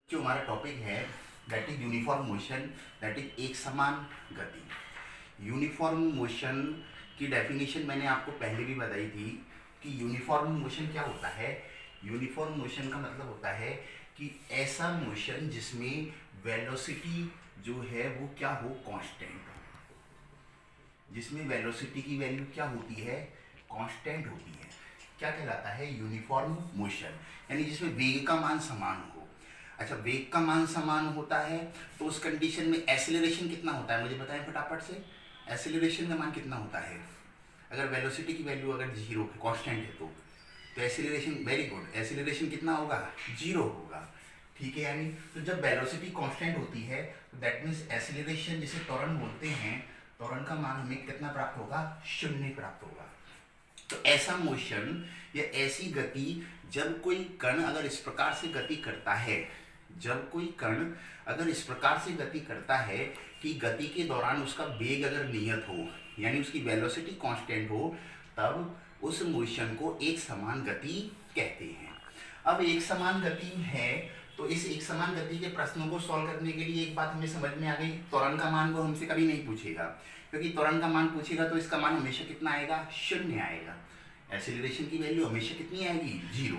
जो हमारा टॉपिक है that is uniform motion, that is एक समान गति। यूनिफॉर्म मोशन की डेफिनेशन मैंने आपको पहले भी बताई थी कि यूनिफॉर्म मोशन क्या होता है। यूनिफॉर्म मोशन का मतलब होता है कि ऐसा मोशन जिसमें वेलोसिटी जो है वो क्या हो, कांस्टेंट हो। जिसमें वेलोसिटी की वैल्यू क्या होती है, कांस्टेंट होती है। क्या कहलाता है, यूनिफॉर्म मोशन। यानी जिसमें वेग का मान समान हो। अच्छा, वेग का मान समान होता है तो उस कंडीशन में एक्सेलरेशन कितना होता है, मुझे बताएं फटाफट से। एक्सेलरेशन का मान कितना होता है, अगर वेलोसिटी की वैल्यू अगर जीरो कांस्टेंट है तो एक्सेलरेशन, वेरी गुड, एक्सेलरेशन कितना होगा, जीरो होगा। ठीक है, यानी तो जब वेलोसिटी कांस्टेंट होती है तो दैट मीन्स एक्सेलरेशन जिसे त्वरण बोलते हैं, त्वरण का मान हमें कितना प्राप्त होगा, शून्य प्राप्त होगा। तो ऐसा मोशन या ऐसी गति, जब कोई कण अगर इस प्रकार से गति करता है, जब कोई कण अगर इस प्रकार से गति करता है कि गति के दौरान उसका वेग अगर नियत हो, यानी उसकी वेलोसिटी कांस्टेंट हो, तब उस मोशन को एक समान गति कहते हैं। अब एक समान गति है तो इस एक समान गति के प्रश्नों को सॉल्व करने के लिए एक बात हमें समझ में आ गई, त्वरण का मान वो हमसे कभी नहीं पूछेगा, क्योंकि त्वरण का मान पूछेगा तो इसका मान हमेशा कितना आएगा, शून्य आएगा। एक्सीलरेशन की वैल्यू हमेशा कितनी आएगी, जीरो।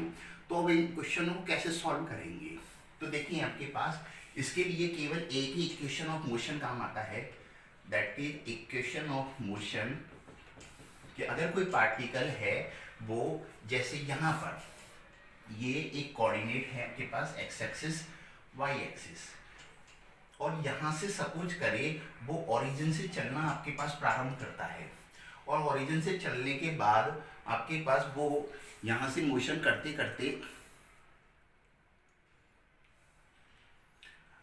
तो अब इन क्वेश्चनों को कैसे सॉल्व करेंगे, तो देखिए आपके पास इसके लिए केवल एक ही इक्वेशन ऑफ मोशन काम आता है, that is equation of motion. कि अगर कोई पार्टिकल है वो जैसे यहाँ पर ये एक कोऑर्डिनेट है आपके पास, एक्स एक्सिस वाई एक्सिस, और यहाँ से सपोज करें वो ओरिजिन से चलना आपके पास प्रारंभ करता है, और ओरिजिन से चलने के बाद आपके पास वो यहाँ से मोशन करते करते,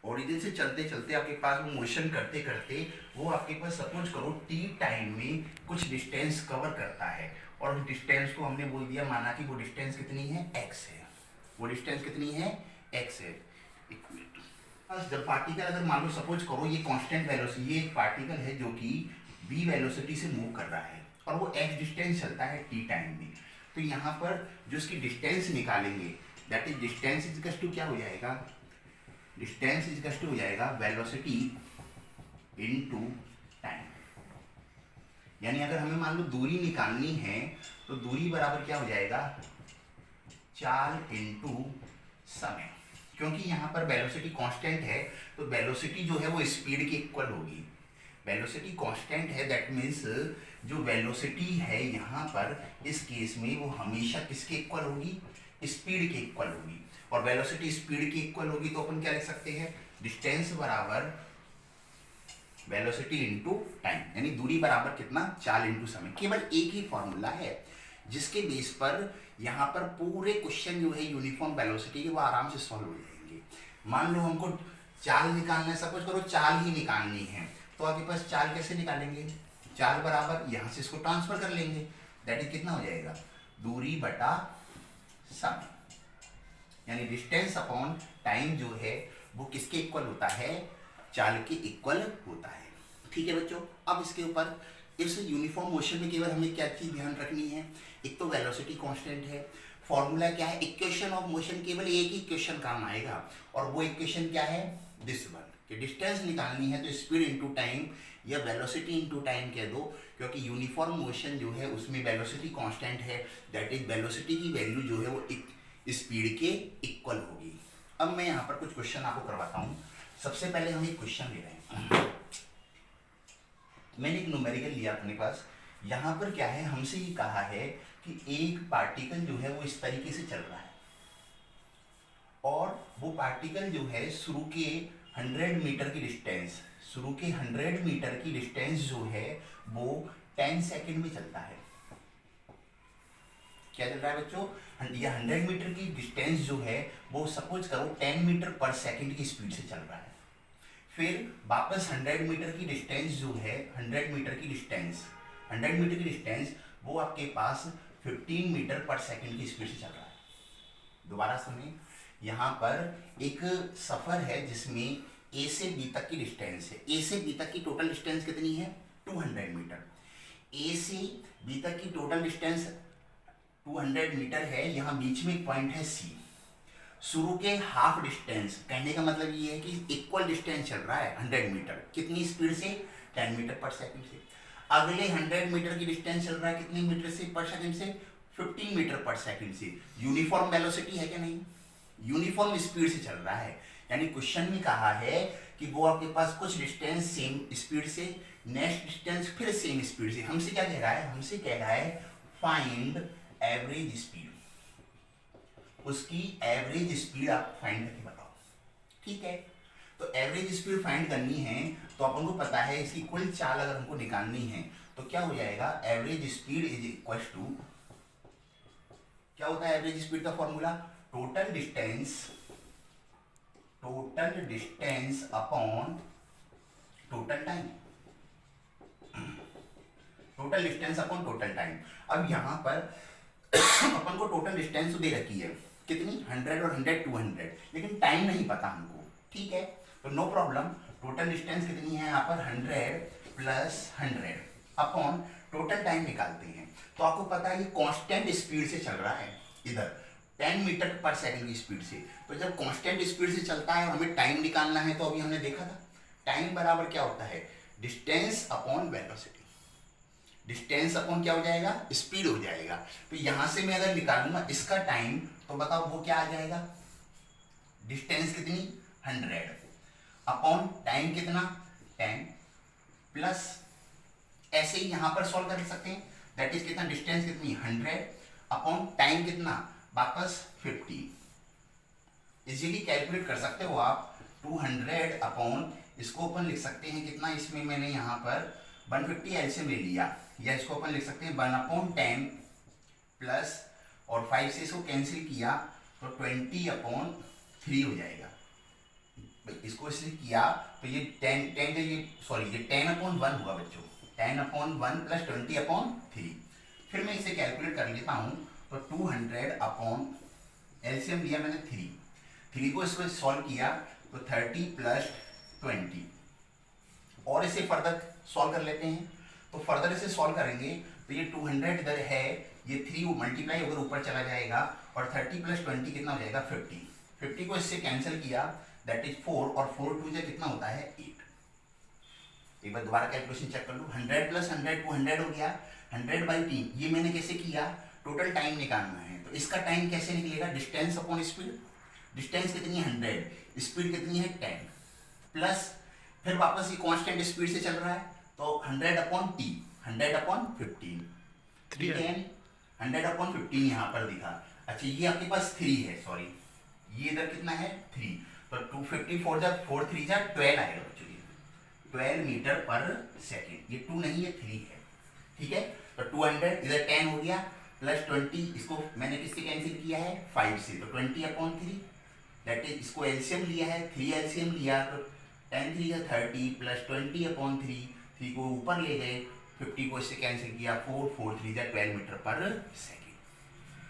ओरिजिन से चलते चलते आपके पास वो मोशन करते करते वो आपके पास सपोज करो टी टाइम में कुछ डिस्टेंस कवर करता है, और उस डिस्टेंस को हमने बोल दिया, माना कि वो डिस्टेंस कितनी है, एक्स है। वो डिस्टेंस कितनी है, एक्स है। एक मिनट, बस जब पार्टिकल अगर मान लो सपोज करो ये कांस्टेंट वेलोसिटी, ये एक पार्टिकल है जो कि v वेलोसिटी से मूव कर रहा है और वो x डिस्टेंस चलता है t टाइम में, तो यहाँ पर जो इसकी डिस्टेंस निकालेंगे that is distance is to क्या हो जाएगा, डिस्टेंस इज टू हो जाएगा वेलोसिटी इनटू टाइम। यानी अगर हमें मान लो दूरी निकालनी है तो दूरी बराबर क्या हो जाएगा, चाल इनटू समय। क्योंकि यहाँ पर वेलोसिटी कांस्टेंट है तो वेलोसिटी जो है वो स्पीड के इक्वल होगी। वेलोसिटी कांस्टेंट है दैट मीन्स जो वेलोसिटी है यहाँ पर इस केस में वो हमेशा किसके इक्वल होगी, स्पीड के इक्वल होगी। और वेलोसिटी स्पीड की इक्वल होगी तो अपन क्या लिख सकते हैं, डिस्टेंस बराबर वेलोसिटी इनटू टाइम, यानी दूरी बराबर कितना, चाल इनटू समय। केवल एक ही फॉर्मूला है जिसके बेस पर यहाँ पर पूरे क्वेश्चन जो है यूनिफॉर्म वेलोसिटी के वो आराम से सॉल्व हो जाएंगे। मान लो हमको चाल निकालना है, सपोज करो चाल ही निकालनी है, तो आपके पास चाल कैसे निकालेंगे, चाल बराबर यहाँ से इसको ट्रांसफर कर लेंगे, दैट इज कितना हो जाएगा, दूरी बटा समय, यानी डिस्टेंस अपॉन टाइम जो है वो किसके इक्वल होता है, चाल के इक्वल होता है। ठीक है बच्चों, अब इसके ऊपर इस यूनिफॉर्म मोशन में केवल हमें क्या चीज ध्यान रखनी है, एक तो वेलोसिटी कांस्टेंट है, फॉर्मूला क्या है, इक्वेशन ऑफ मोशन, केवल एक ही इक्वेशन काम आएगा, और वो इक्वेशन क्या है, दिस वन, कि डिस्टेंस निकालनी है तो स्पीड इनटू टाइम या वेलोसिटी इनटू टाइम कह दो, क्योंकि यूनिफॉर्म मोशन जो है उसमें वेलोसिटी कांस्टेंट है, दैट इज वेलोसिटी की वैल्यू जो है वो स्पीड के इक्वल होगी। अब मैं यहाँ पर कुछ क्वेश्चन आपको करवाता हूँ। सबसे पहले हम एक क्वेश्चन ले रहे हैं, मैंने एक न्यूमेरिकल लिया अपने पास। यहाँ पर क्या है, हमसे ये कहा है कि एक पार्टिकल जो है वो इस तरीके से चल रहा है, और वो पार्टिकल जो है शुरू के 100 मीटर की डिस्टेंस, शुरू के 100 मीटर की डिस्टेंस जो है वो 10 सेकेंड में चलता है। क्या चल रहा है बच्चों, ये 100 मीटर की डिस्टेंस जो है वो सपोज करो 10 मीटर पर सेकेंड की स्पीड से चल रहा है। फिर वापस 100 मीटर की डिस्टेंस जो है, 100 मीटर की डिस्टेंस, 100 मीटर की डिस्टेंस वो आपके पास 15 मीटर पर सेकेंड की स्पीड से चल रहा है। दोबारा सुनिए, यहाँ पर एक सफर है जिसमें ए से बी तक की डिस्टेंस है, ए से बी तक की टोटल डिस्टेंस कितनी है, 200 मीटर। ए से बी तक की टोटल डिस्टेंस 200 मीटर है, यहाँ बीच में एक पॉइंट है सी। शुरू के हाफ डिस्टेंस, कहने का मतलब ये है कि इक्वल डिस्टेंस चल रहा है 100 मीटर, कितनी स्पीड से, 10 मीटर पर सेकंड से। अगले 100 मीटर की डिस्टेंस चल रहा है कितनी मीटर से पर सेकंड से, 15 मीटर पर सेकंड से। यूनिफॉर्म वेलोसिटी है क्या, नहीं, यूनिफॉर्म स्पीड से चल रहा है। यानी क्वेश्चन में कहा है कि वो आपके पास कुछ डिस्टेंस सेम स्पीड से, नेक्स्ट डिस्टेंस फिर सेम स्पीड से। हमसे क्या कह रहा है, हमसे कह रहा है फाइंड एवरेज स्पीड, उसकी एवरेज स्पीड आप फाइंड करके बताओ, ठीक है। तो एवरेज स्पीड फाइंड करनी है तो अपन को पता है इसकी कुल चाल अगर हमको निकालनी है तो क्या हो जाएगा, average speed is equal to, क्या होता है एवरेज स्पीड का formula, total distance upon total time, total distance upon total time. अब यहाँ पर अपन को टोटल डिस्टेंस तो दे रखी है कितनी, 100 और 100 200, लेकिन टाइम नहीं पता हमको, ठीक है। तो नो प्रॉब्लम, टोटल डिस्टेंस कितनी है यहाँ पर 100 प्लस 100 अपॉन टोटल टाइम निकालते हैं। तो आपको पता है ये कांस्टेंट स्पीड से चल रहा है, इधर 10 मीटर पर सेकंड की स्पीड से। तो जब कांस्टेंट स्पीड से चलता है और हमें टाइम निकालना है तो अभी हमने देखा था टाइम बराबर क्या होता है, distance upon velocity. Distance upon क्या हो जाएगा, स्पीड हो जाएगा। तो यहां से मैं अगर निकालूंगा इसका टाइम तो बताओ वो क्या आ जाएगा, डिस्टेंस कितनी 100 अपॉन टाइम कितना 10 प्लस, ऐसे ही यहां पर सॉल्व कर सकते हैं, दैट इज कितना, डिस्टेंस कितनी 100 अपॉन टाइम कितना वापस 50। इजीली कैलकुलेट कर सकते हो आप, 200 अपॉन, इसको अपन लिख सकते हैं कितना, इसमें मैंने यहाँ पर 150 एलसीएम ले लिया, या इसको अपन लिख सकते हैं 1/10 प्लस, और 5 से इसको कैंसिल किया तो 20/3 हो जाएगा। इसको इसलिए किया तो ये 10 ये 10/1 हुआ बच्चों, 10/1 प्लस 20/3। फिर मैं इसे कैलकुलेट कर लेता हूँ तो 200 अपॉन, एलसीएम लिया मैंने 3 को इसको सॉल्व किया तो 30 प्लस 20, और इसे फर्दर सॉल्व कर लेते हैं। तो फर्दर इसे सॉल्व करेंगे तो ये 200 इधर है, ये 3 मल्टीप्लाई होकर ऊपर चला जाएगा, और 30 प्लस 20 कितना हो जाएगा 50 को इससे कैंसिल किया, दैट इज 4, और 4 2 से कितना होता है 8। एक बार दोबारा कैलकुलेशन चेक कर लो, 100 प्लस 100 200 हो गया, 100/3। ये मैंने कैसे किया, टोटल टाइम निकालना है तो इसका टाइम कैसे निकलेगा, डिस्टेंस अपॉन स्पीड। डिस्टेंस कितनी है 100, स्पीड कितनी है 10, प्लस फिर वापस ये कांस्टेंट स्पीड से चल रहा है तो 100/t, 100/15, 100/15 यहाँ पर दिखा। अच्छा ये आपके पास 3 है, सॉरी ये इधर कितना है 3, तो 254 जा 4 3 जा 12 आएगा बच्चों, ये 12 मीटर पर सेकेंड। ये 2 नहीं है 3 है, ठीक है। तो 200 इधर 10 हो गया प्लस 20, इसको मैंने किससे कैंसिल किया है 5 से, तो 20/3, दैट इज इसको एलसीएम लिया है, 3 एलसीएम लिया तो 10 3 या 30 प्लस 20/3, 3 को ऊपर ले गए, 50 को इससे कैंसिल किया, 4 4 3 या 12 मीटर पर सेकेंड,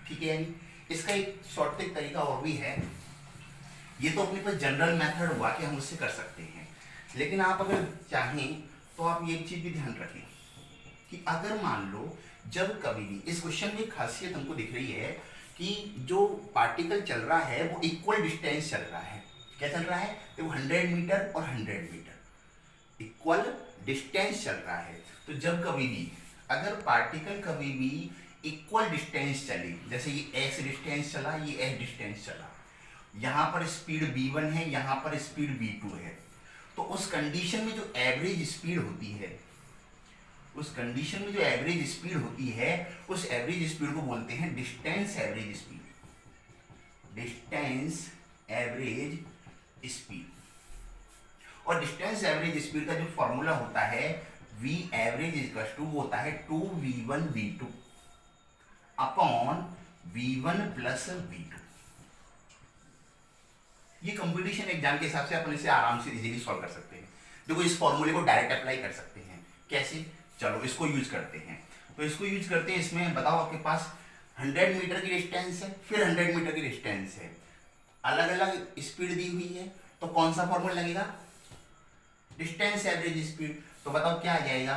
ठीक है। यानी इसका एक शॉर्ट तरीका और भी है, ये तो अपने पास जनरल मेथड हुआ कि हम उससे कर सकते हैं, लेकिन आप अगर चाहें तो आप ये चीज भी ध्यान रखें कि अगर मान लो जब कभी भी, इस क्वेश्चन में खासियत हमको दिख रही है कि जो पार्टिकल चल रहा है वो इक्वल डिस्टेंस चल रहा है। क्या चल रहा है, तो 100 मीटर और 100 मीटर इक्वल डिस्टेंस चल रहा है। तो जब कभी भी अगर पार्टिकल कभी भी इक्वल डिस्टेंस चले, जैसे ये x डिस्टेंस चला, ये s डिस्टेंस चला, यहाँ पर स्पीड v1 है, यहाँ पर स्पीड v2 है, तो उस कंडीशन में जो एवरेज स्पीड होती है, उस कंडीशन में जो एवरेज स्पीड होती है, उस एवरेज स्पीड को बोलते हैं distance average speed, distance average speed. और डिस्टेंस एवरेज स्पीड का जो फॉर्मूला होता है v एवरेज इक्वल टू होता है 2v1 v2 upon v1 plus v2। ये कंपटीशन एग्जाम के हिसाब से अपन इसे आराम से इजीली सॉल्व कर सकते हैं। देखो इस फॉर्मूले को डायरेक्ट अप्लाई कर सकते हैं, कैसे, चलो इसको यूज करते हैं। तो इसको यूज करते हैं, इसमें बताओ आपके पास 100 मीटर की डिस्टेंस है, फिर 100 मीटर की डिस्टेंस है, अलग अलग स्पीड दी हुई है, तो कौन सा फॉर्मूला लगेगा, डिस्टेंस एवरेज स्पीड। तो बताओ क्या आ जाएगा,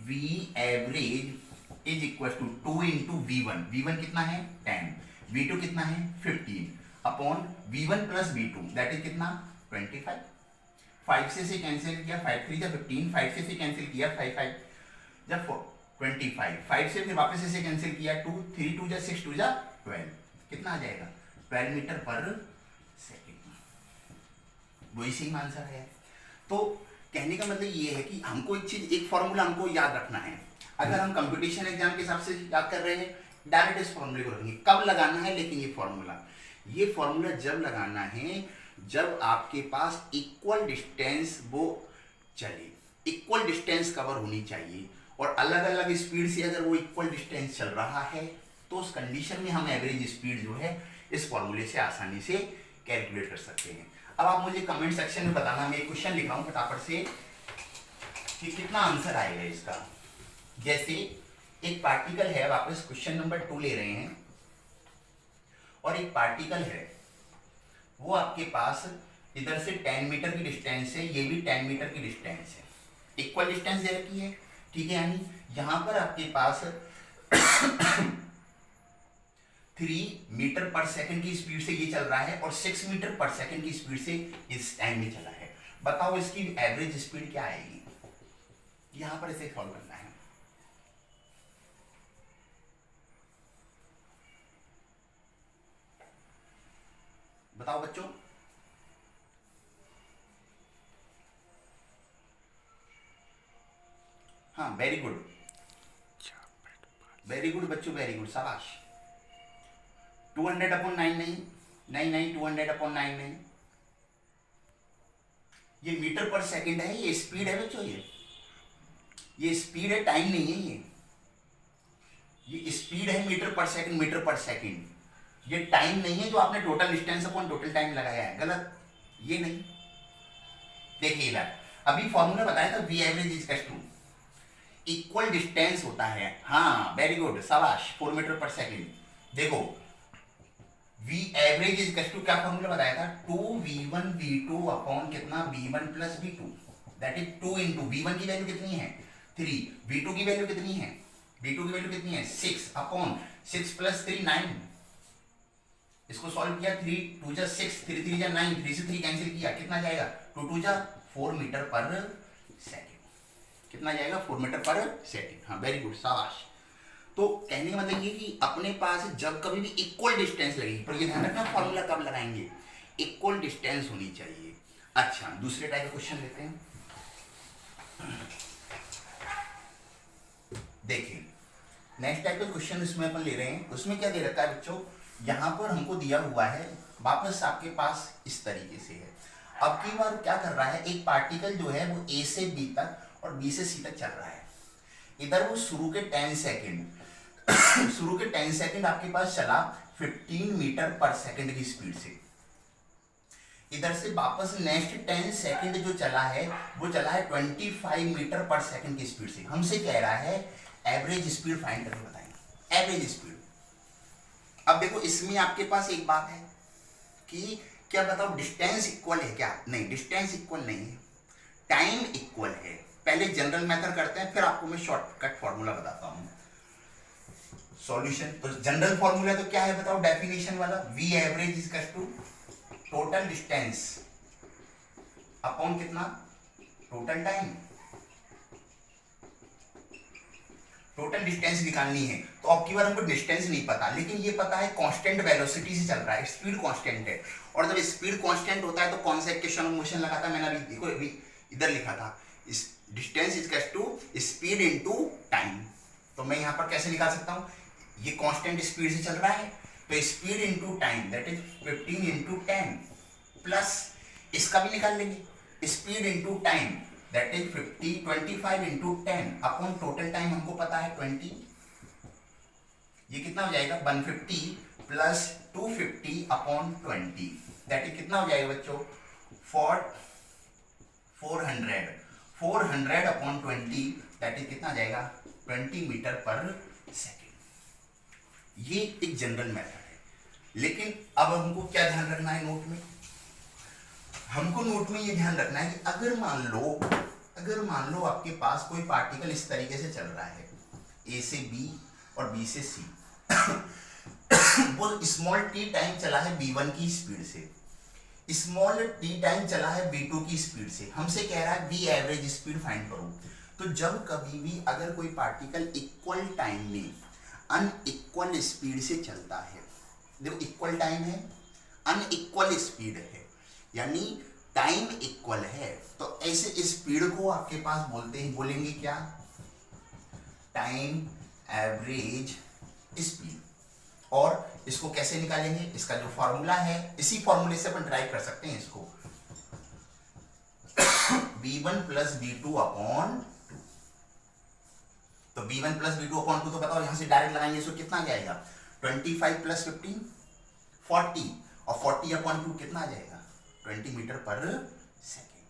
v average is equal to 2 into v1, v1 कितना है 10, v2 कितना है 15, upon v1 plus v2 that is कितना 25। 5 से कैंसिल किया 5 3 जा 15, 5 से कैंसिल किया 5 5 जब 25, 5 से फिर वापस से कैंसिल किया 2 3 2 जा 6 2 जा 12, कितना आ जाएगा 12 मीटर पर सेकेंड। वही सेम आंसर है। तो कहने का मतलब ये है कि हमको एक चीज, एक फॉर्मूला हमको याद रखना है। अगर हम कंपटीशन एग्जाम के हिसाब से याद कर रहे हैं, डायरेक्ट इस फॉर्मूले को रखेंगे। कब लगाना है लेकिन ये फॉर्मूला जब लगाना है जब आपके पास इक्वल डिस्टेंस वो चले, इक्वल डिस्टेंस कवर होनी चाहिए, और अलग अलग स्पीड से अगर वो इक्वल डिस्टेंस चल रहा है तो उस कंडीशन में हम एवरेज स्पीड जो है इस फॉर्मूले से आसानी से कैलकुलेट कर सकते हैं। अब आप मुझे कमेंट सेक्शन में बताना, मैं एक क्वेश्चन लिख रहा हूं फटाफट से कि कितना आंसर आएगा इसका। जैसे एक पार्टिकल है, वापस क्वेश्चन नंबर 2 ले रहे हैं, और एक पार्टिकल है वो आपके पास इधर से 10 मीटर की डिस्टेंस है, ये भी 10 मीटर की डिस्टेंस है, इक्वल डिस्टेंस दे रखी है, ठीक है। यानी यहां पर आपके पास 3 मीटर पर सेकंड की स्पीड से ये चल रहा है और 6 मीटर पर सेकंड की स्पीड से इस टाइम में चला है। बताओ इसकी एवरेज स्पीड क्या आएगी? यहां पर इसे सॉल्व करना है। बताओ बच्चों। हाँ वेरी गुड, वेरी गुड बच्चों, वेरी गुड, शाबाश। 200/9 नहीं, 200/9 नहीं, ये मीटर पर सेकंड है, ये स्पीड है बच्चों, ये स्पीड है, टाइम नहीं है। ये स्पीड है मीटर पर सेकंड, मीटर पर सेकंड, ये टाइम नहीं है जो आपने total distance upon total time लगाया है, गलत, ये नहीं। देखिए इधर अभी फॉर्मूला बताया था, V average is equal to equal distance होता है। हाँ वेरी गुड, शाबाश, 4 मीटर पर सेकंड। देखो V average is equal to क्या फॉर्मूला बताया था, 2v1 v2 अपॉन कितना v1 plus v2, that is 2 into v1 की वैल्यू कितनी है 3, v2 की वैल्यू कितनी है, v2 की वैल्यू कितनी है 6 अपॉन 6 प्लस 3 9। इसको सॉल्व किया, 3 2 जा 6, 3 3 जा 9, 3 से 3 कैंसिल किया, कितना जाएगा 2 2 जा 4 मीटर पर सेकंड, कितना जाएगा 4 मीटर पर सेकंड। हाँ वेरी गुड, शाबाश। तो कहने का मतलब ये कि अपने पास जब कभी भी इक्वल डिस्टेंस लगेगी, पर ये ध्यान रखना फॉर्मूला कब लगाएंगे, इक्वल डिस्टेंस होनी चाहिए। अच्छा दूसरे टाइप का क्वेश्चन लेते हैं। देखिए नेक्स्ट टाइप का क्वेश्चन इसमें अपन ले रहे हैं। उसमें क्या दे रखा है बच्चों, यहां पर हमको दिया हुआ है, वापस आपके पास इस तरीके से है। अब की बार क्या कर रहा है, एक पार्टिकल जो है वो ए से बी तक और बी से सी तक चल रहा है। इधर वो शुरू के 10 सेकेंड शुरू के 10 सेकेंड आपके पास चला 15 मीटर पर सेकेंड की स्पीड से। इधर से वापस नेक्स्ट 10 सेकेंड जो चला है वो चला है 25 मीटर पर सेकेंड की स्पीड से। हमसे कह रहा है एवरेज स्पीड फाइंड करके बताएंगे, एवरेज स्पीड। अब देखो इसमें आपके पास एक बात है कि क्या बताओ डिस्टेंस इक्वल है क्या, नहीं डिस्टेंस इक्वल नहीं है, टाइम इक्वल है। पहले जनरल मेथड करते हैं, फिर आपको मैं शॉर्टकट फॉर्मूला बताता हूं सॉल्यूशन। तो जनरल फॉर्मूला तो क्या है बताओ, डेफिनेशन वाला, V average is equal to total distance upon कितना टोटल टाइम। टोटल डिस्टेंस निकालनी है, तो अब की बार हमको डिस्टेंस नहीं पता, लेकिन ये पता है कांस्टेंट वेलोसिटी से चल रहा है, स्पीड कांस्टेंट है। और जब स्पीड कांस्टेंट होता है तो कौन सा इक्वेशन ऑफ मोशन लगाता है, मैंने अभी इधर लिखा था, distance is equal to speed into time. तो मैं यहां पर कैसे निकाल सकता हूं, ये कांस्टेंट स्पीड से चल रहा है तो speed into time that is 15 into 10 plus इसका भी निकाल लेंगे speed into time that is 25 into 10 upon total time हमको पता है 20। ये कितना हो जाएगा 150 प्लस 250 अपॉन 20 दैट इज कितना हो जाएगा बच्चों 400 अपॉन 20 दैट इज कितना आ जाएगा 20 मीटर पर सेकेंड। ये एक जनरल मेथड है, लेकिन अब हमको क्या ध्यान रखना है नोट में, हमको नोट में ये ध्यान रखना है कि अगर मान लो आपके पास कोई पार्टिकल इस तरीके से चल रहा है, ए से बी और बी से सी वो स्मॉल टी टाइम चला है v1 की स्पीड से, स्मॉल टी टाइम चला है v2 की स्पीड से, हमसे कह रहा है v एवरेज स्पीड फाइंड करो। तो जब कभी भी अगर कोई पार्टिकल इक्वल टाइम में अनइक्वल स्पीड से चलता है, देखो इक्वल टाइम है, अनइक्वल स्पीड है, यानी टाइम इक्वल है, तो ऐसे स्पीड को आपके पास बोलेंगे क्या, टाइम एवरेज स्पीड। और इसको कैसे निकालेंगे, इसका जो फॉर्मूला है, इसी फॉर्मूले से अपन ड्राइव कर सकते हैं इसको, v1 प्लस v2 अपॉन 2। तो v1 प्लस v2 अपॉन 2 तो बताओ यहां से डायरेक्ट लगाएंगे इसको कितना आ जाएगा, 25 प्लस 15 40, और 40 अपॉन 2 कितना आ जाएगा, 20 मीटर पर सेकेंड।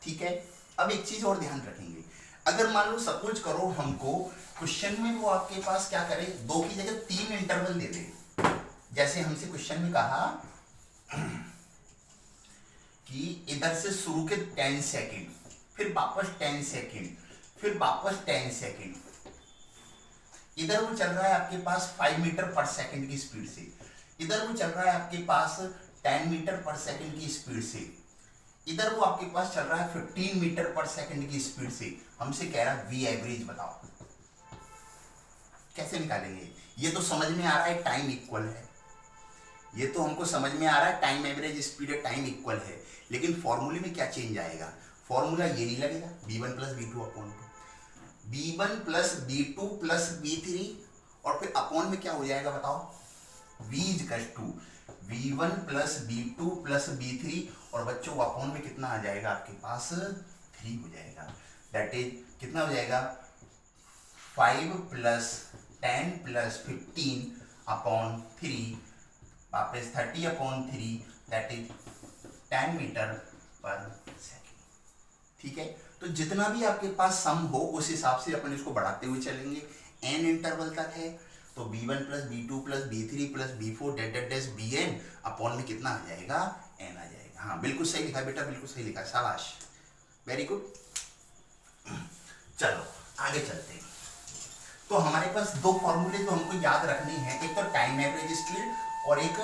ठीक है, अब एक चीज और ध्यान रखेंगे, अगर मान लो सपोज करो हमको क्वेश्चन में वो आपके पास क्या करे, 2 की जगह 3 इंटरवल दे दे, जैसे हमसे क्वेश्चन में कहा कि इधर से शुरू के 10 सेकेंड, फिर वापस 10 सेकेंड, फिर वापस 10 सेकेंड, इधर वो चल रहा है आपके पास 5 मीटर पर सेकेंड की स्पीड से, इधर वो चल रहा है आपके पास 10 मीटर पर सेकेंड की स्पीड से, इधर वो आपके पास चल रहा है 15 मीटर पर सेकेंड की स्पीड से, हमसे कह रहा है वी एवरेज बताओ, कैसे निकालेंगे। ये तो समझ में आ रहा है टाइम इक्वल है, ये तो हमको समझ में आ रहा है time average speed time equal है, लेकिन फॉर्मूले में क्या चेंज आएगा, फॉर्मूला ये नहीं लगेगा v1 plus v2 upon 2, v1 plus v2 plus v3, और फिर अपॉन में क्या हो जाएगा बताओ, v equal to v1 plus v2 plus v3, और बच्चों अपॉन में कितना आ जाएगा आपके पास 3 हो जाएगा, दैट इज कितना हो जाएगा 5 प्लस 10 प्लस 15 अपॉन 3 वापस 30 अपॉन 3, दैट इज 10 मीटर पर सेकेंड। ठीक है, तो जितना भी आपके पास सम हो उस हिसाब से अपन इसको बढ़ाते हुए चलेंगे, n इंटरवल तक है, तो v1 plus v2 plus v3 plus v4 डेट bn अपॉन में कितना आ जाएगा, n आ जाएगा। हाँ बिल्कुल सही लिखा बेटा, बिल्कुल सही लिखा, शाबाश, वेरी गुड। चलो आगे चलते हैं। तो हमारे पास 2 फॉर्मूले जो हमको याद रखने हैं, एक तो टाइम एवरेज स्पीड और एक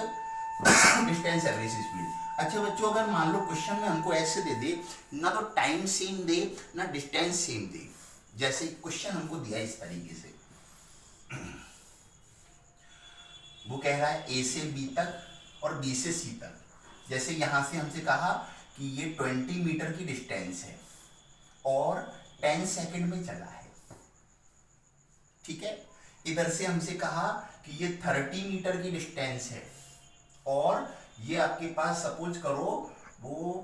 डिस्टेंस एवरेज स्पीड। अच्छा बच्चों, अगर मान लो क्वेश्चन में हमको ऐसे दे दे, ना तो टाइम सेम दे ना डिस्टेंस सेम दे, जैसे क्वेश्चन हमको दिया इस तरीके से, वो कह रहा है a से b तक और b से c तक, जैसे यहां से हमसे कहा कि ये 20 मीटर की डिस्टेंस है और 10 सेकंड में चला है, ठीक है। इधर से हमसे कहा कि ये 30 मीटर की डिस्टेंस है और ये आपके पास सपोज करो वो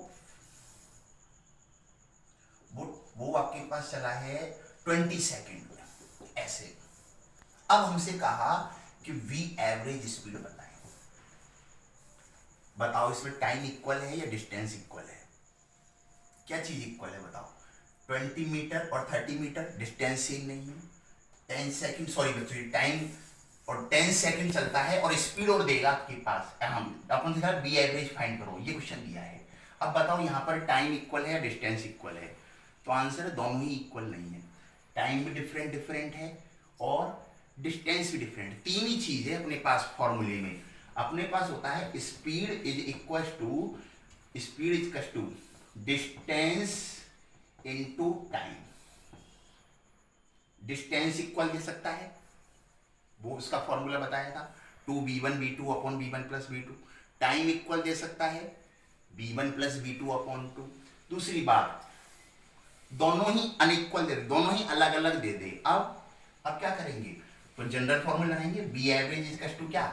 आपके पास चला है 20 सेकंड में, ऐसे। अब हमसे कहा कि v एवरेज स्पीड बताओ इसमें टाइम इक्वल है या डिस्टेंस इक्वल है, क्या चीज इक्वल है बताओ, 20 मीटर और 30 मीटर, डिस्टेंस सेम नहीं है, 10 सेकंड, सॉरी बच्चों टाइम और 10 सेकंड चलता है और स्पीड और देगा आपके पास, अपन से कहा बी एवरेज फाइंड करो, ये क्वेश्चन दिया है। अब बताओ यहाँ पर टाइम इक्वल है या डिस्टेंस इक्वल है, तो आंसर है दोनों ही इक्वल नहीं है, टाइम भी डिफरेंट है और डिस्टेंस भी डिफरेंट, तीन ही चीज है अपने पास। फॉर्मूले में अपने पास होता है speed is equal to distance into time, distance equal दे सकता है, वो उसका फॉर्मूला बताया था 2v1 v2 upon v1 plus v2, time equal दे सकता है v1 प्लस v2 अपॉन 2। दूसरी बात दोनों ही अनइक्वल दे, दोनों ही अलग अलग दे दे। अब क्या करेंगे, तो जनरल फॉर्मूला लगाएंगे, बी एवरेज इक्वल टू क्या,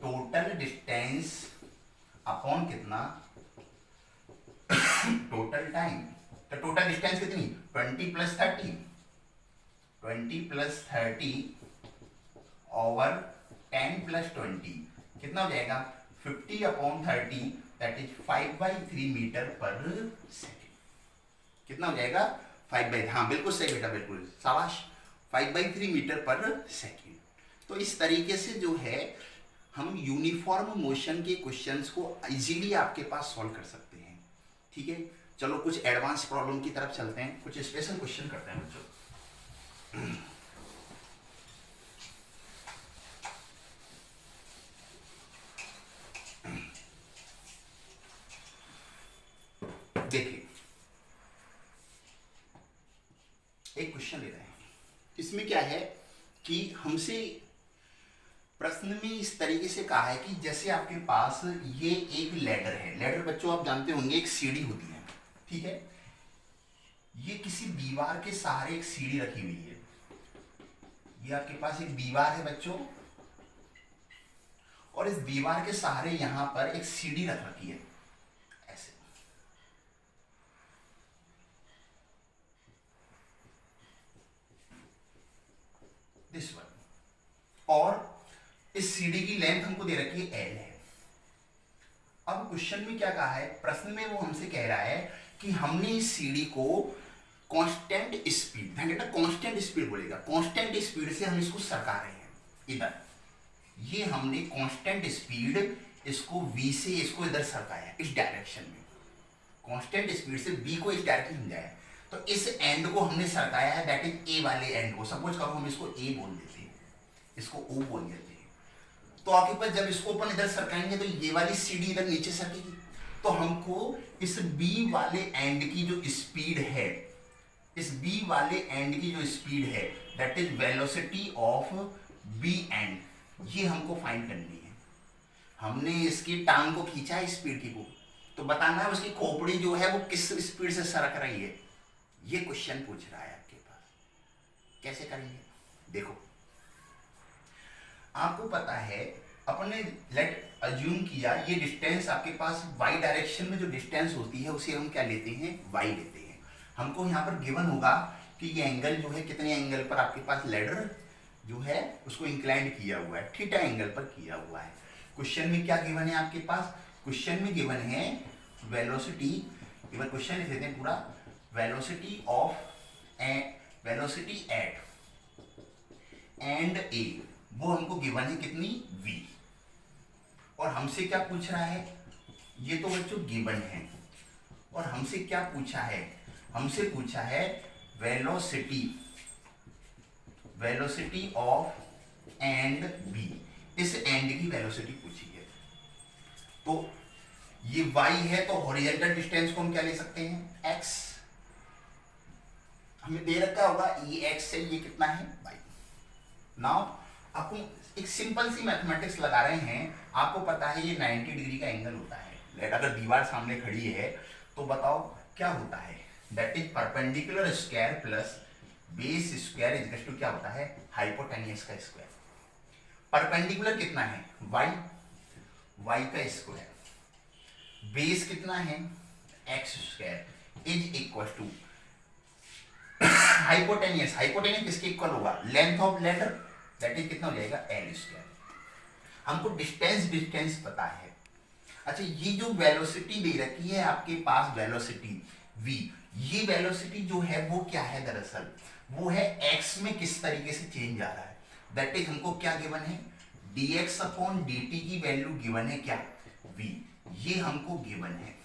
टोटल डिस्टेंस अपॉन कितना, टोटल टाइम। तो टोटल डिस्टेंस कितनी, 20 प्लस 30, 20 प्लस 30 ओवर 10 प्लस 20 कितना हो जाएगा, 50 अपॉन 30, दैट इज 5/3 मीटर पर सेकेंड। कितना हो जाएगा, 5/3, हाँ बिल्कुल सही बेटा, बिल्कुल शाबाश, 5/3 मीटर पर सेकेंड। तो इस तरीके से जो है हम यूनिफॉर्म मोशन के क्वेश्चंस को इजीली आपके पास सॉल्व कर सकते हैं, ठीक है। चलो कुछ एडवांस प्रॉब्लम की तरफ चलते हैं, कुछ स्पेशल क्वेश्चन करते हैं बच्चों। देखिए एक क्वेश्चन ले रहे हैं, इसमें क्या है कि हमसे प्रश्न में इस तरीके से कहा है कि जैसे आपके पास ये एक लैडर है, लैडर बच्चों आप जानते होंगे एक सीढ़ी होती है, ठीक है, ये किसी दीवार के सहारे एक सीढ़ी रखी हुई है, ये आपके पास एक दीवार है बच्चों, और इस दीवार के सहारे यहां पर एक सीढ़ी रख रखी है ऐसे, दिस वन, और इस सीढ़ी की लेंथ हमको दे रखी है एल है। अब क्वेश्चन में क्या कहा है, प्रश्न में वो हमसे कह रहा है कि हमने इस सीढ़ी को कांस्टेंट स्पीड, ध्यान रखना कांस्टेंट स्पीड बोलेगा, कांस्टेंट स्पीड से हम इसको सरका रहे हैं इधर, ये हमने कांस्टेंट स्पीड इसको v से इसको इधर सरकाया इस डायरेक्शन में, कांस्टेंट स्पीड से v को इस डायरेक्शन में जाए, तो इस एंड को हमने सरकाया है, दैट इज ए वाले एंड को, सपोज करो हम इसको ए बोल देते हैं, इसको ओ बोल देते हैं, तो आपके पास जब इसको अपन इधर सरकाएंगे तो ये वाली सीढ़ी इधर नीचे सरकेगी, तो हमको इस बी वाले एंड की जो स्पीड है, इस बी वाले एंड की जो स्पीड है that is velocity of B and, ये हमको फाइंड करनी है। हमने इसकी टांग को खींचा है स्पीड की को, तो बताना है उसकी खोपड़ी जो है वो किस स्पीड से सरक रही है, ये क्वेश्चन पूछ रहा है आपके पास। कैसे करेंगे, देखो आपको पता है अपने लेट अज्यूम किया ये डिस्टेंस आपके पास y डायरेक्शन में जो डिस्टेंस होती है उसे हम क्या लेते हैं, y लेते हैं। हमको यहाँ पर गिवन होगा कि ये एंगल जो है कितने एंगल पर आपके पास लैडर जो है उसको इंक्लाइंड किया हुआ है, थीटा एंगल पर किया हुआ है। क्वेश्चन में क्या गिवन है आपके पास, क्वेश्चन में गिवन है वेलोसिटी, गिवन क्वेश्चन लिख देते हैं पूरा, velocity of velocity at end A, वो हमको गिवन है कितनी v, और हमसे क्या पूछ रहा है, ये तो बच्चों गिवन है, और हमसे क्या पूछा है, हमसे पूछा है velocity, velocity of and b, इस एंड की वेलोसिटी पूछी है। तो ये y है तो हॉरिजॉन्टल डिस्टेंस को हम क्या ले सकते हैं, x, हमें दे रखा होगा ये x है, ये कितना है y। नाउ आपको एक सिंपल सी मैथमेटिक्स लगा रहे हैं, आपको पता है ये 90 डिग्री का एंगल होता है, अगर दीवार सामने खड़ी है तो बताओ क्या होता है, that is perpendicular square plus base square is to क्या होता है, हाइपोटेन्यूस का स्क्वायर। परपेंडिकुलर कितना है y का स्क्वायर, बेस कितना है x square is equal to hypotenuse, hypotenuse किसके इक्वल होगा, length of ladder, that is कितना हो जाएगा एल स्क्वायर। हमको डिस्टेंस पता है। अच्छा ये जो वेलोसिटी दे रखी है आपके पास वेलोसिटी v, ये वेलोसिटी जो है वो क्या है, दरअसल वो है x में किस तरीके से चेंज आ रहा है, दैट इज हमको क्या गिवन है, dx अपॉन dt की वैल्यू गिवन है क्या v, ये हमको गिवन है।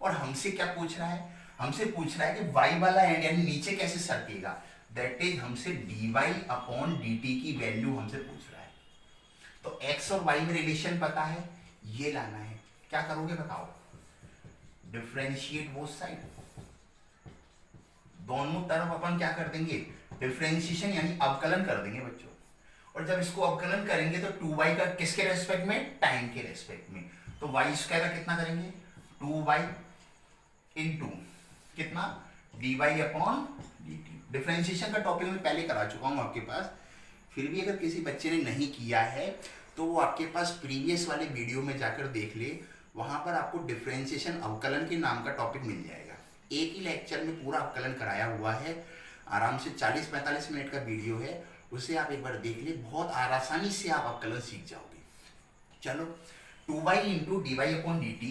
और हमसे क्या पूछ रहा है, हमसे पूछ रहा है कि y वाला एंड यानी नीचे कैसे सरकेगा, दैट इज हमसे dy अपॉन dt की वैल्यू हमसे पूछ रहा है। तो x और y में रिलेशन पता है, ये लाना है, क्या करोगे बताओ, डिफरेंशिएट बोथ साइड, दोनों तरफ अपन क्या कर देंगे, डिफरेंशिएशन यानी अवकलन कर देंगे बच्चों। और जब इसको अवकलन करेंगे तो 2y का किसके रेस्पेक्ट में, टाइम के रेस्पेक्ट में, तो y स्क्वायर का कितना करेंगे 2y इंटू कितना dy अपॉन dt। डिफरेंशिएशन का टॉपिक मैं पहले करा चुका हूं आपके पास, फिर भी अगर किसी बच्चे ने नहीं किया है तो वो आपके पास प्रीवियस वाले वीडियो में जाकर देख ले, वहां पर आपको डिफरेंशिएशन अवकलन के नाम का टॉपिक मिल जाएगा। एक ही लेक्चर में पूरा अवकलन कराया हुआ है, आराम से 40-45 मिनट का वीडियो है, उसे आप एक बार देख ले, बहुत आसानी से आप अवकलन सीख जाओगे। चलो 2y into D Y upon D T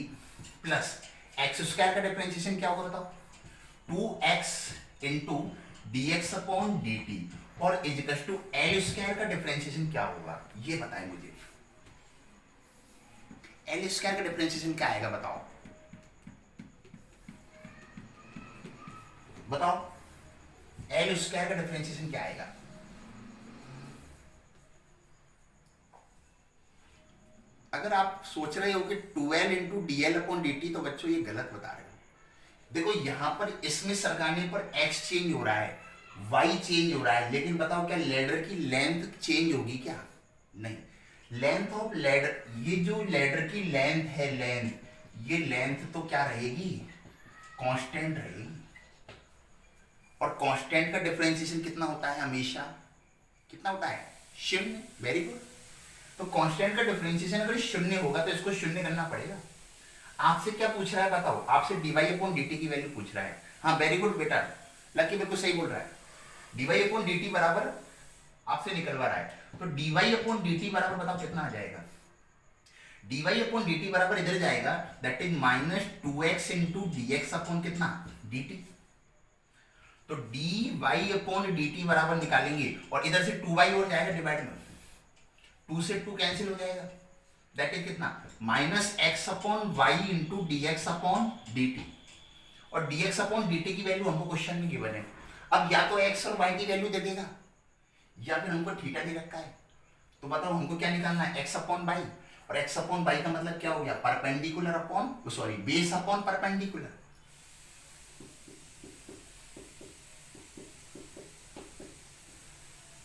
plus X square का डिफरेंशिएशन क्या होगा बताओ, 2x into D X upon D T, और इजिकल्स टू एल स्क्वायर का डिफरेंशिएशन क्या होगा, ये बताएं मुझे। एल स्क्वायर का डिफरेंशिएशन क्या आएगा बताओ, बताओ एल स्क्वायर का डिफरेंशिएशन क्या आएगा। अगर आप सोच रहे हो कि 2l into D L upon D T, तो बच्चों ये गलत बता रहे हो, देखो यहाँ पर इसमें सरकाने पर x चेंज हो रहा है, y चेंज हो रहा है, लेकिन बताओ क्या लैडर की लेंथ चेंज होगी क्या? नहीं। लेंथ ऑफ लैडर, ये जो लैडर की लेंथ है, लेंथ, ये लेंथ तो क्या रहेगी? कांस्टेंट रहेगी। और कांस्टेंट का डिफरेंशिएशन कितना होता है हमेशा? कितना होता है? शून्य। Very good. तो कांस्टेंट का डिफरेंशिएशन अगर शून्य होगा तो इसको शून्य करना पड़ेगा। आपसे क्या पूछ रहा है बताओ? आपसे dy अपॉन dt की वैल्यू पूछ रहा है। हाँ वेरी गुड बेटा, लकी बिल्कुल सही बोल रहा है। dy अपॉन dt बराबर आपसे निकलवा रहा है, तो dy अपॉन dt बराबर बताओ कितना आ जाएगा? dy अपॉन dt बराबर इधर जाएगा, that is minus 2x into dx upon कितना? dt। तो dy अपॉन dt बराबर निकालेंगे और इधर से 2y और जाएगा डिवाइड में, 2 से 2 कैंसिल हो जाएगा, दैट इज कितना? Minus X upon Y into D X upon D T. और dx अपॉन dt की वैल्यू हमको क्वेश्चन में गिवन है। अब या तो x और y की वैल्यू दे देगा या फिर हमको थीटा दे रखा है। तो बताओ हमको क्या निकालना है? x अपॉन y, और x अपॉन y का मतलब क्या हो गया? Perpendicular upon, sorry, base upon perpendicular.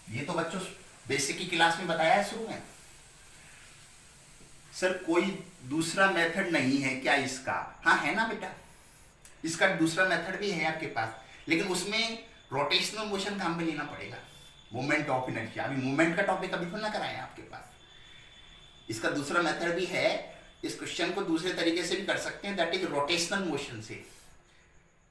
ये तो बच्चों बेसिक की क्लास में बताया है शुरू में। सर कोई दूसरा मेथड नहीं है क्या इसका? हाँ है ना बेटा, इसका दूसरा मेथड भी है आपके पास, लेकिन उसमें रोटेशनल मोशन काम में लेना पड़ेगा, मूवमेंट ऑफ इनर्शिया। अभी मूवमेंट का टॉपिक अभी तो ना कराया आपके पास। इसका दूसरा मेथड भी है, इस क्वेश्चन को दूसरे तरीके से भी कर सकते हैं, दैट इज रोटेशनल मोशन से।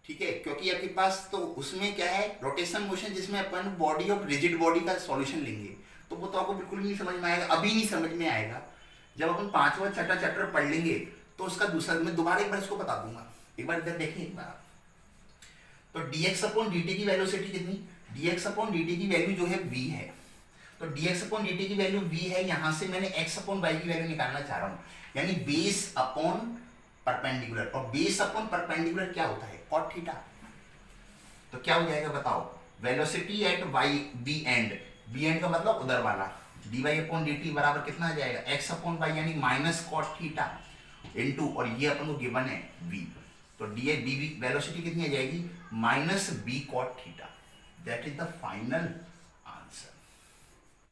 ठीक है, क्योंकि आपके पास तो उसमें क्या है, रोटेशनल मोशन, जिसमें अपन बॉडी ऑफ रिजिड बॉडी का सॉल्यूशन लेंगे, तो वो तो आपको बिल्कुल भी नहीं समझ में आएगा, अभी नहीं समझ में आएगा। जब अपन 5वां छठा चैप्टर पढ़ लेंगे तो उसका दूसरा, मैं दोबारा एक बार इसको बता दूंगा, एक बार इधर देखिए एक बार। तो dx अपॉन dt की वेलोसिटी कितनी? dx अपॉन dt की वैल्यू जो है v है, तो dx अपॉन dt की वैल्यू v है। यहां से मैंने x अपॉन y की वैल्यू निकालना चाह रहा हूं, यानी बेस अपॉन परपेंडिकुलर। और बेस अपॉन परपेंडिकुलर क्या होता है? cot theta. तो क्या हो जाएगा बताओ? Velocity at y b and, b and का मतलब उधर वाला, dy अपॉन dt बराबर कितना आ जाएगा? x अपॉन y, यानी माइनस cot थीटा इनटू, और ये अपन को गिवन है v, तो डी वेलोसिटी कितनी आ जाएगी? Minus b cot theta. That is the final